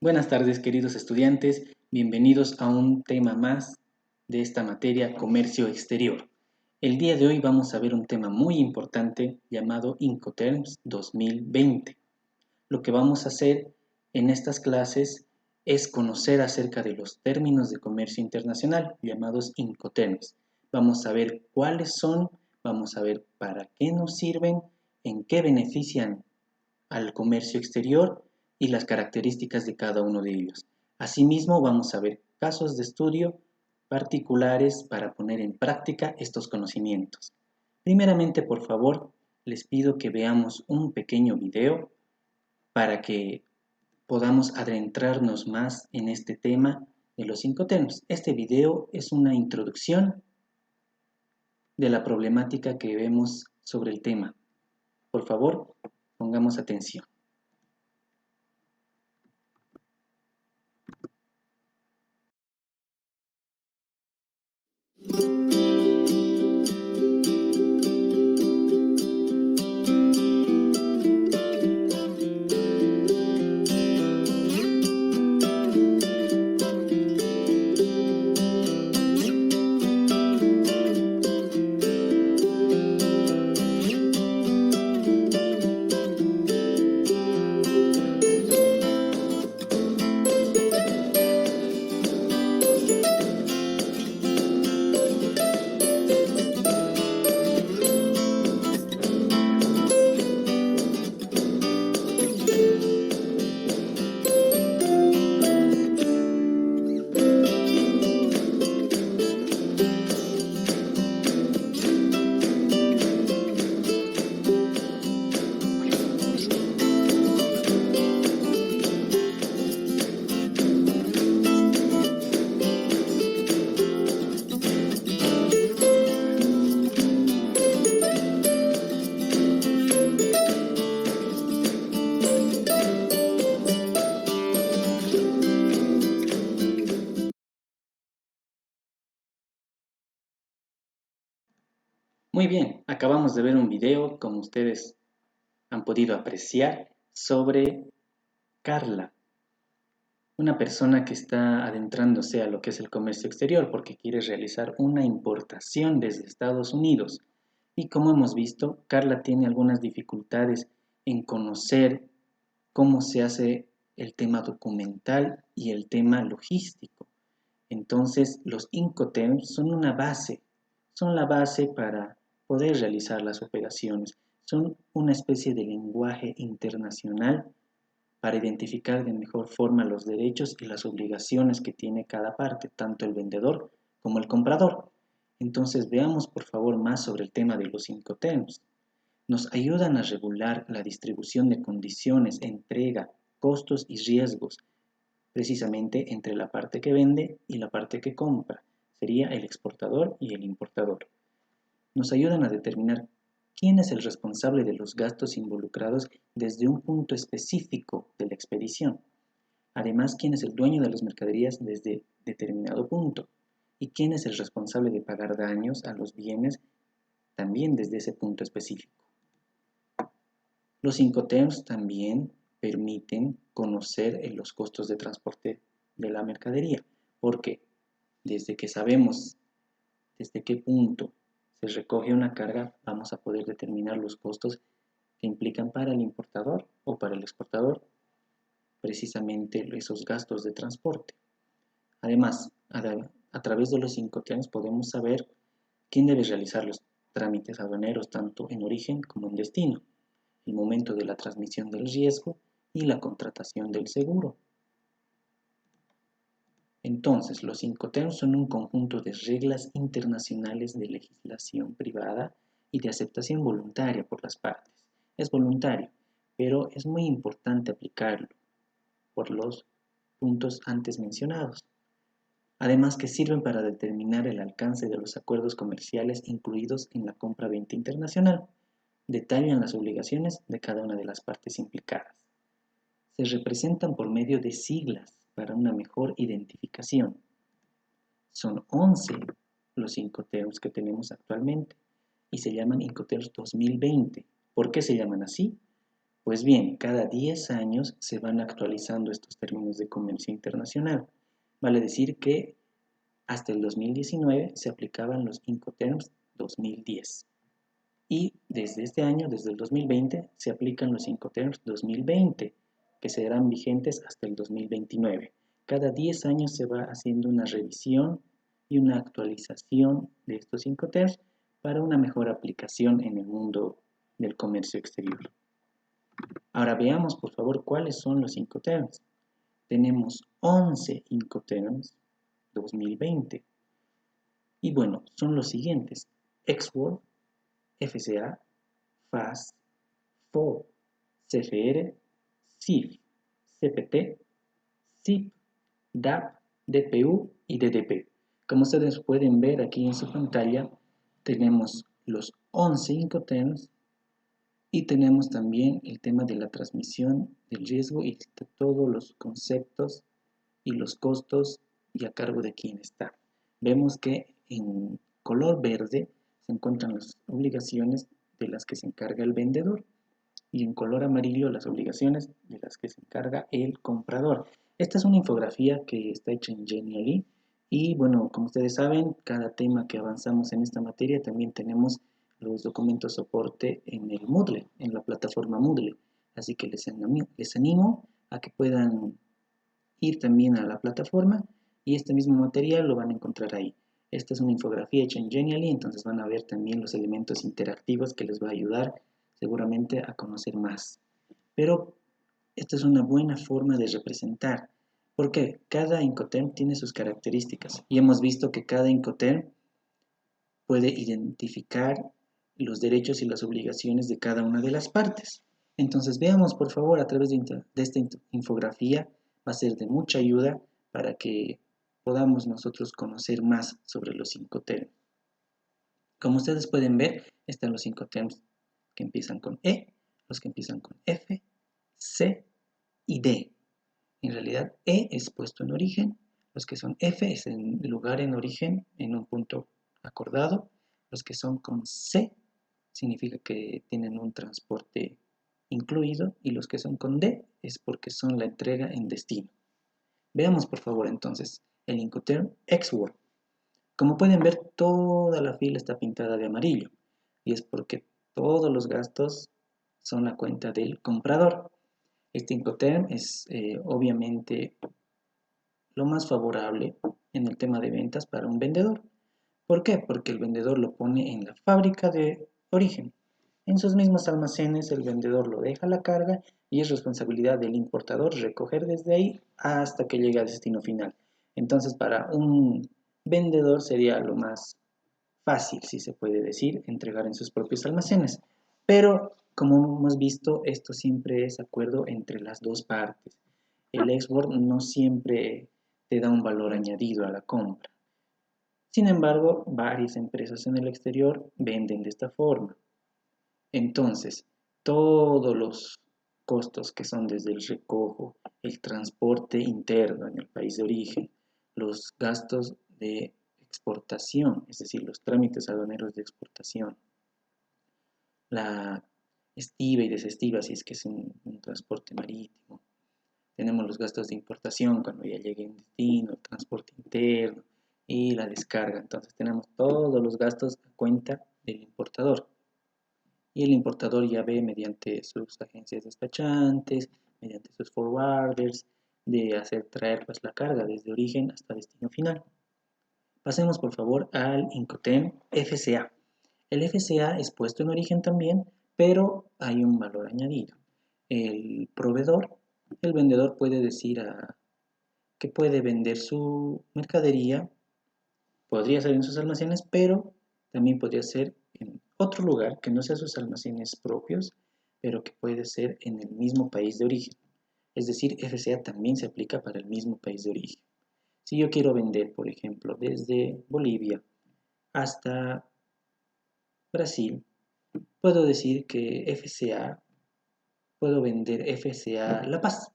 Buenas tardes, queridos estudiantes. Bienvenidos a un tema más de esta materia, comercio exterior. El día de hoy vamos a ver un tema muy importante llamado Incoterms 2020. Lo que vamos a hacer en estas clases es conocer acerca de los términos de comercio internacional llamados Incoterms. Vamos a ver cuáles son, vamos a ver para qué nos sirven, en qué benefician al comercio exterior y las características de cada uno de ellos. Asimismo, vamos a ver casos de estudio particulares para poner en práctica estos conocimientos. Primeramente, por favor, les pido que veamos un pequeño video para que podamos adentrarnos más en este tema de los incoterms. Este video es una introducción de la problemática que vemos sobre el tema. Por favor, pongamos atención. Muy bien, acabamos de ver un video, como ustedes han podido apreciar, sobre Carla, una persona que está adentrándose a lo que es el comercio exterior porque quiere realizar una importación desde Estados Unidos. Y como hemos visto, Carla tiene algunas dificultades en conocer cómo se hace el tema documental y el tema logístico. Entonces, los Incoterms son la base para poder realizar las operaciones. Son una especie de lenguaje internacional para identificar de mejor forma los derechos y las obligaciones que tiene cada parte, tanto el vendedor como el comprador. Entonces, veamos por favor más sobre el tema de los Incoterms. Nos ayudan a regular la distribución de condiciones, entrega, costos y riesgos precisamente entre la parte que vende y la parte que compra. Sería el exportador y el importador. Nos ayudan a determinar quién es el responsable de los gastos involucrados desde un punto específico de la expedición. Además, quién es el dueño de las mercaderías desde determinado punto y quién es el responsable de pagar daños a los bienes también desde ese punto específico. Los Incoterms también permiten conocer los costos de transporte de la mercadería, porque desde que sabemos desde qué punto se recoge una carga, vamos a poder determinar los costos que implican para el importador o para el exportador precisamente esos gastos de transporte. Además, a través de los Incoterms podemos saber quién debe realizar los trámites aduaneros tanto en origen como en destino, el momento de la transmisión del riesgo y la contratación del seguro. Entonces, los Incoterms son un conjunto de reglas internacionales de legislación privada y de aceptación voluntaria por las partes. Es voluntario, pero es muy importante aplicarlo por los puntos antes mencionados. Además que sirven para determinar el alcance de los acuerdos comerciales incluidos en la compra-venta internacional. Detallan las obligaciones de cada una de las partes implicadas. Se representan por medio de siglas para una mejor identificación. Son 11 los Incoterms que tenemos actualmente y se llaman Incoterms 2020. ¿Por qué se llaman así? Pues bien, cada 10 años se van actualizando estos términos de comercio internacional. Vale decir que hasta el 2019 se aplicaban los Incoterms 2010 y desde este año, desde el 2020, se aplican los Incoterms 2020 que serán vigentes hasta el 2029. Cada 10 años se va haciendo una revisión y una actualización de estos Incoterms para una mejor aplicación en el mundo del comercio exterior. Ahora veamos por favor cuáles son los Incoterms. Tenemos 11 Incoterms 2020 y bueno, son los siguientes: Export, FCA, FAS, FO, CFR, CIF, CPT, CIP, DAP, DPU y DDP. Como ustedes pueden ver aquí en su pantalla, tenemos los 11 Incoterms y tenemos también el tema de la transmisión del riesgo y de todos los conceptos y los costos y a cargo de quién está. Vemos que en color verde se encuentran las obligaciones de las que se encarga el vendedor y en color amarillo las obligaciones de las que se encarga el comprador. Esta es una infografía que está hecha en Genially y bueno, como ustedes saben, cada tema que avanzamos en esta materia también tenemos los documentos soporte en el Moodle, en la plataforma Moodle. Así que les animo a que puedan ir también a la plataforma y este mismo material lo van a encontrar ahí. Esta es una infografía hecha en Genially, entonces van a ver también los elementos interactivos que les va a ayudar seguramente a conocer más. Pero esta es una buena forma de representar, porque cada Incoterm tiene sus características y hemos visto que cada Incoterm puede identificar los derechos y las obligaciones de cada una de las partes. Entonces veamos por favor a través de esta infografía, va a ser de mucha ayuda para que podamos nosotros conocer más sobre los Incoterms. Como ustedes pueden ver, están los Incoterms que empiezan con E, los que empiezan con F, C y D. En realidad E es puesto en origen, los que son F es en lugar en origen en un punto acordado, los que son con C significa que tienen un transporte incluido y los que son con D es porque son la entrega en destino. Veamos por favor entonces el Incoterm Export. Como pueden ver, toda la fila está pintada de amarillo y es porque todos los gastos son la cuenta del comprador. Este Incoterm es obviamente lo más favorable en el tema de ventas para un vendedor. ¿Por qué? Porque el vendedor lo pone en la fábrica de origen. En sus mismos almacenes el vendedor lo deja a la carga y es responsabilidad del importador recoger desde ahí hasta que llegue al destino final. Entonces para un vendedor sería lo más fácil, si se puede decir, entregar en sus propios almacenes. Pero como hemos visto, esto siempre es acuerdo entre las dos partes. El export no siempre te da un valor añadido a la compra. Sin embargo, varias empresas en el exterior venden de esta forma. Entonces, todos los costos que son desde el recojo, el transporte interno en el país de origen, los gastos de exportación, es decir, los trámites aduaneros de exportación, la estiva y desestiva si es que es un transporte marítimo. Tenemos los gastos de importación cuando ya llegue en destino, el transporte interno y la descarga. Entonces tenemos todos los gastos a cuenta del importador. Y el importador ya ve mediante sus agencias despachantes, mediante sus forwarders, de hacer traer pues, la carga desde origen hasta destino final. Pasemos por favor al Incoterm FCA. El FCA es puesto en origen también, pero hay un valor añadido. El proveedor, el vendedor puede decir que puede vender su mercadería, podría ser en sus almacenes, pero también podría ser en otro lugar que no sea sus almacenes propios, pero que puede ser en el mismo país de origen. Es decir, FCA también se aplica para el mismo país de origen. Si yo quiero vender, por ejemplo, desde Bolivia hasta Brasil, puedo decir que FCA, puedo vender FCA La Paz.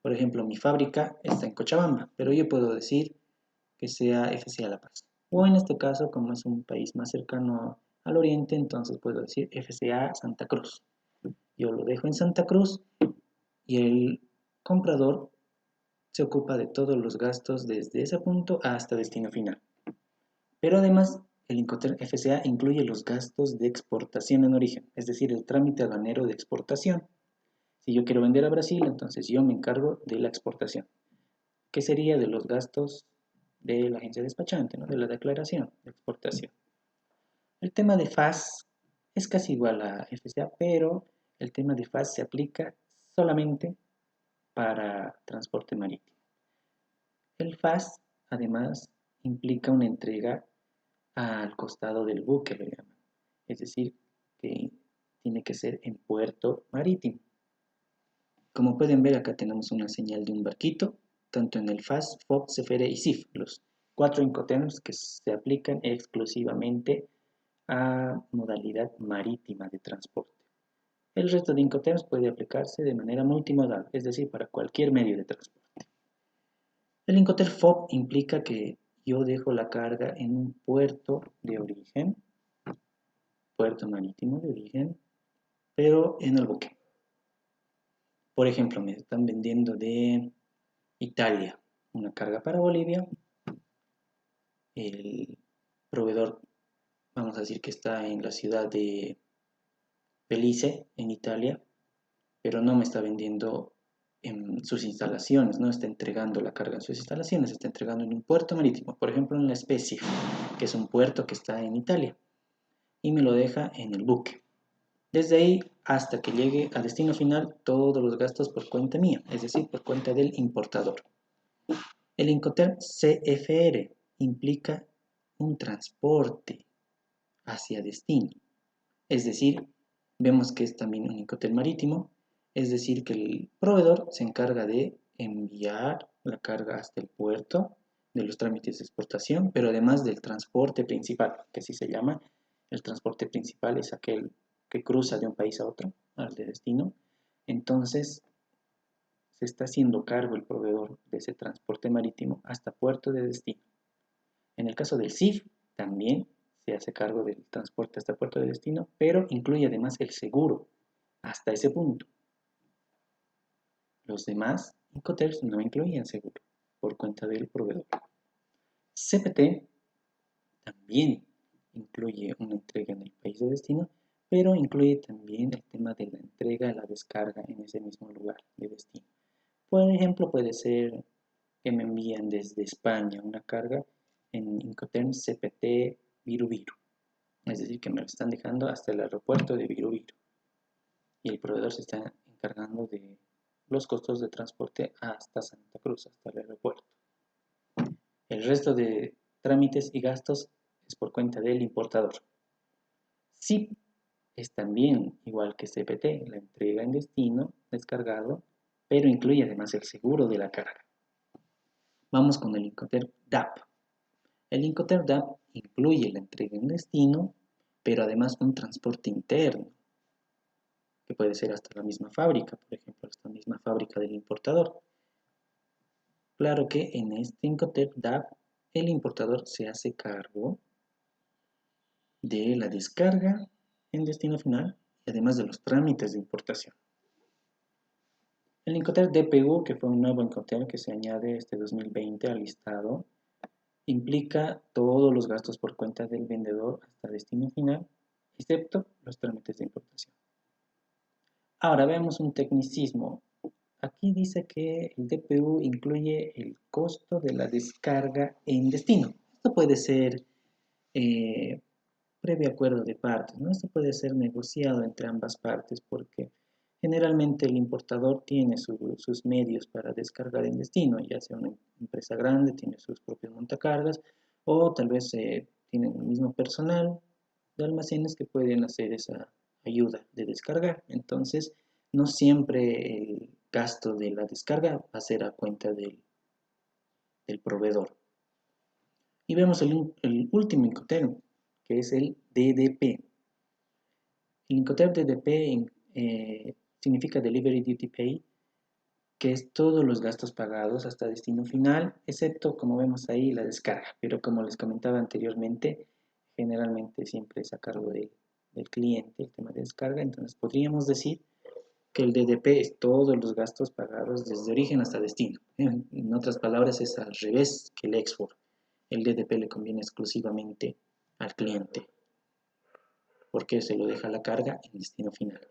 Por ejemplo, mi fábrica está en Cochabamba, pero yo puedo decir que sea FCA La Paz. O en este caso, como es un país más cercano al oriente, entonces puedo decir FCA Santa Cruz. Yo lo dejo en Santa Cruz y el comprador se ocupa de todos los gastos desde ese punto hasta destino final. Pero además, el Incoterm FCA incluye los gastos de exportación en origen, es decir, el trámite aduanero de exportación. Si yo quiero vender a Brasil, entonces yo me encargo de la exportación, que sería de los gastos de la agencia despachante, ¿no? De la declaración de exportación. El tema de FAS es casi igual a FCA, pero el tema de FAS se aplica solamente para transporte marítimo. El FAS, además, implica una entrega al costado del buque, lo llaman. Es decir, que tiene que ser en puerto marítimo. Como pueden ver, acá tenemos una señal de un barquito, tanto en el FAS, FOB, CFR y CIF, los 4 Incoterms que se aplican exclusivamente a modalidad marítima de transporte. El resto de Incoterms puede aplicarse de manera multimodal, es decir, para cualquier medio de transporte. El Incoterm FOB implica que yo dejo la carga en un puerto de origen, puerto marítimo de origen, pero en el buque. Por ejemplo, me están vendiendo de Italia una carga para Bolivia. El proveedor, vamos a decir que está en la ciudad de Belice, en Italia, pero no me está vendiendo en sus instalaciones, no está entregando la carga en sus instalaciones, está entregando en un puerto marítimo, por ejemplo en La Spezia, que es un puerto que está en Italia, y me lo deja en el buque. Desde ahí hasta que llegue a destino final, todos los gastos por cuenta mía, es decir, por cuenta del importador. El Incoterm CFR implica un transporte hacia destino, es decir, vemos que es también un Incoterm marítimo, es decir, que el proveedor se encarga de enviar la carga hasta el puerto, de los trámites de exportación, pero además del transporte principal, que así se llama. El transporte principal es aquel que cruza de un país a otro, al de destino. Entonces, se está haciendo cargo el proveedor de ese transporte marítimo hasta puerto de destino. En el caso del CIF, también se hace cargo del transporte hasta puerto de destino, pero incluye además el seguro hasta ese punto. Los demás Incoterms no incluyen seguro por cuenta del proveedor. CPT también incluye una entrega en el país de destino, pero incluye también el tema de la entrega, la descarga en ese mismo lugar de destino. Por ejemplo, puede ser que me envían desde España una carga en Incoterm CPT Viru Viru, es decir, que me lo están dejando hasta el aeropuerto de Viru Viru y el proveedor se está encargando de los costos de transporte hasta Santa Cruz, hasta el aeropuerto. El resto de trámites y gastos es por cuenta del importador. SIP es también igual que CPT, la entrega en destino, descargado, pero incluye además el seguro de la carga. Vamos con el Incoterm DAP. El Incoterm DAP incluye la entrega en destino, pero además un transporte interno, que puede ser hasta la misma fábrica, por ejemplo, hasta la misma fábrica del importador. Claro que en este Incoterm DAP el importador se hace cargo de la descarga en destino final y además de los trámites de importación. El Incoterm DPU, que fue un nuevo Incoterm que se añade este 2020 al listado, implica todos los gastos por cuenta del vendedor hasta destino final, excepto los trámites de importación. Ahora veamos un tecnicismo. Aquí dice que el DPU incluye el costo de la descarga en destino. Esto puede ser previo acuerdo de partes, ¿no? Esto puede ser negociado entre ambas partes porque generalmente el importador tiene sus medios para descargar en destino, ya sea una empresa grande, tiene sus propios montacargas o tal vez tienen el mismo personal de almacenes que pueden hacer esa ayuda de descargar. Entonces, no siempre el gasto de la descarga va a ser a cuenta del proveedor. Y vemos el último Incoterm, que es el DDP. El Incoterm DDP significa Delivery Duty Paid, que es todos los gastos pagados hasta destino final, excepto, como vemos ahí, la descarga. Pero como les comentaba anteriormente, generalmente siempre es a cargo del cliente el tema de descarga. Entonces podríamos decir que el DDP es todos los gastos pagados desde origen hasta destino. En otras palabras, es al revés que el export. El DDP le conviene exclusivamente al cliente, porque se lo deja la carga en destino final.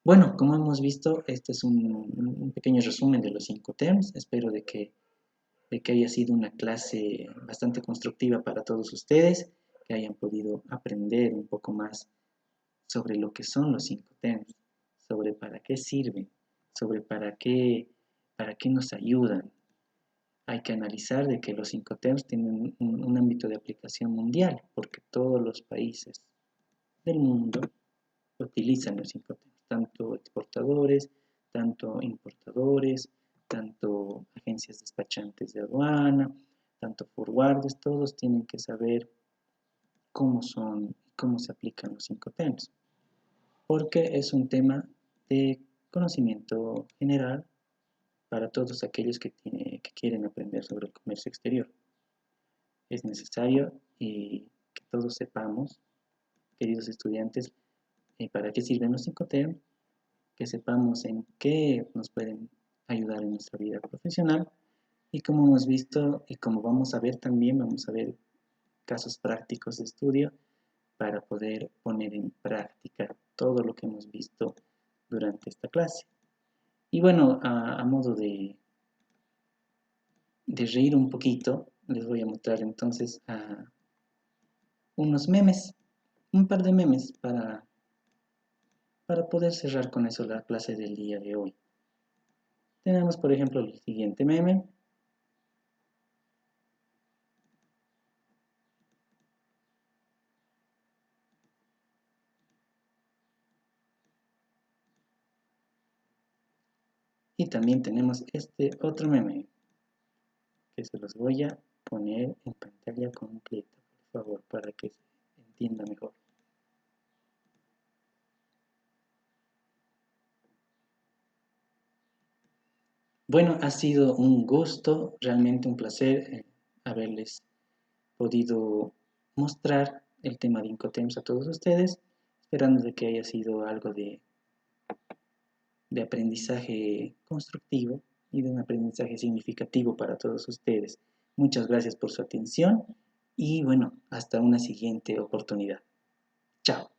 Bueno, como hemos visto, este es un pequeño resumen de los 5 TEMS. Espero de que haya sido una clase bastante constructiva para todos ustedes, que hayan podido aprender un poco más sobre lo que son los 5 TEMS, sobre para qué sirven, sobre para qué nos ayudan. Hay que analizar de que los 5 TEMS tienen un ámbito de aplicación mundial, porque todos los países del mundo utilizan los 5 TEMS, tanto exportadores, tanto importadores, tanto agencias despachantes de aduana, tanto forwarders, todos tienen que saber cómo son y cómo se aplican los 5 TEMS, porque es un tema de conocimiento general para todos aquellos que quieren aprender sobre el comercio exterior. Es necesario que todos sepamos, queridos estudiantes, para qué sirven los 5 TEMS, que sepamos en qué nos pueden ayudar en nuestra vida profesional y como hemos visto y como vamos a ver también, vamos a ver casos prácticos de estudio para poder poner en práctica todo lo que hemos visto durante esta clase. Y bueno, a modo de reír un poquito, les voy a mostrar entonces unos memes, un par de memes para poder cerrar con eso la clase del día de hoy. Tenemos, por ejemplo, el siguiente meme. Y también tenemos este otro meme que se los voy a poner en pantalla completa, por favor, para que se entienda mejor. Bueno, ha sido un gusto, realmente un placer haberles podido mostrar el tema de Incoterms a todos ustedes, esperando de que haya sido algo de aprendizaje constructivo y de un aprendizaje significativo para todos ustedes. Muchas gracias por su atención y bueno, hasta una siguiente oportunidad. Chao.